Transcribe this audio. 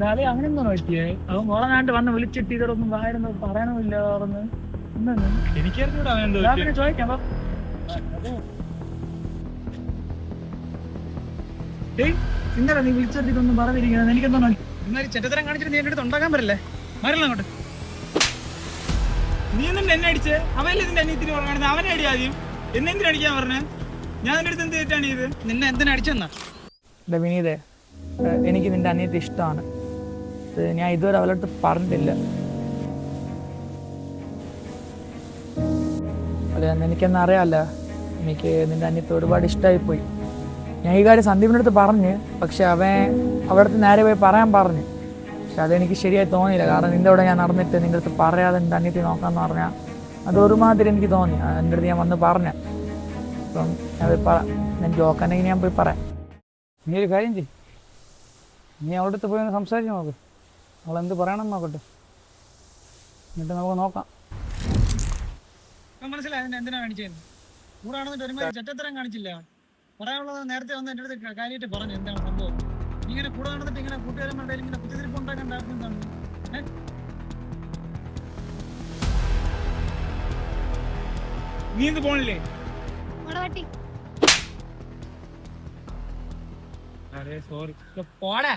അതെ അങ്ങനെയൊന്നും പറ്റിയേ അവൻ കുറെ നാട്ട് വന്ന് വിളിച്ചിട്ട് ഇതൊന്നും വായിരുന്നത് പറയണമില്ല പറഞ്ഞ് എനിക്കറിഞ്ഞൂടാ അവൻ എന്തോ പിന്നെ ചോദിക്കാം ഇന്നലെ നീ വിളിച്ചിട്ട് ഇതൊന്നും പറഞ്ഞിരിക്കുന്നത് എനിക്കെന്തോ ഇന്നൊരു ചെറ്റത്തരം കാണിച്ചിട്ട് നീ എന്റെ അടുത്ത് ഉണ്ടാക്കാൻ പറ്റില്ലേ മരല്ല അങ്ങോട്ട് നീ എന്നിട്ട് എന്നെ അടിച്ച് അവനല്ലേ നിന്റെ അനിയത്തിന് പറഞ്ഞത് അവനെ അടി ആദ്യം എന്നെ എന്തിനാ അടിക്കാൻ പറഞ്ഞേ ഞാൻ നിന്റെ അടുത്ത് എന്ത് തെറ്റാണ് ചെയ്ത് നിന്നെ എന്തിനാ അടിച്ചെന്നാ വിനീതേ എനിക്ക് നിന്റെ അനിയത്തി ഇഷ്ടമാണ് ഞാൻ ഇതുവരെ അവളോട്ട് പറഞ്ഞിട്ടില്ല അല്ല എനിക്കെന്നാ അറിയാമല്ല എനിക്ക് നിന്റെ അനിയത്തി ഒരുപാട് ഇഷ്ടമായി പോയി ഞാൻ ഈ കാര്യം സന്ദീപിൻ്റെ അടുത്ത് പറഞ്ഞ് പക്ഷെ അവിടുത്തെ നേരെ പോയി പറയാൻ പറഞ്ഞു പക്ഷെ അതെനിക്ക് ശരിയായി തോന്നിയില്ല കാരണം നിൻ്റെ അവിടെ ഞാൻ നടന്നിട്ട് നിൻ്റെ അടുത്ത് പറയാതെ നിൻ്റെ അനിയത്തി നോക്കാമെന്ന് പറഞ്ഞാൽ അത് ഒരുമാതിരി എനിക്ക് തോന്നി എൻ്റെ അടുത്ത് ഞാൻ വന്ന് പറഞ്ഞ അപ്പം ഞാൻ ജോക്കാനെങ്കിൽ ഞാൻ പോയി പറയാം നീ ഒരു കാര്യം ചെയ്യും നീ അവിടെ അടുത്ത് പോയി സംസാരിച്ച് നോക്ക് അവളെന്ത് പറയണം നോക്കട്ടെ എന്നിട്ട് നമുക്ക് നോക്കാം മനസ്സിലായി എന്തിനാ കാണിച്ചത് കൂടെ ആണെന്നിട്ട് ഒരുമാതിരി ചെറ്റത്തരം കാണിച്ചില്ല പറയാനുള്ളത് നേരത്തെ വന്ന് എൻ്റെ അടുത്ത് കാര്യമായിട്ട് പറഞ്ഞു എന്താണ് സംഭവം ഇങ്ങനെ കൂടെ നടന്നിട്ട് ഇങ്ങനെ കൂട്ടുകാരന്മാരുടെ ഇങ്ങനെ കുത്തിരിപ്പ് ഉണ്ടാക്കേണ്ട ആർക്കും എന്താണ് നീ എന്ത് പോണില്ലേ അതെ സോറി പോടാ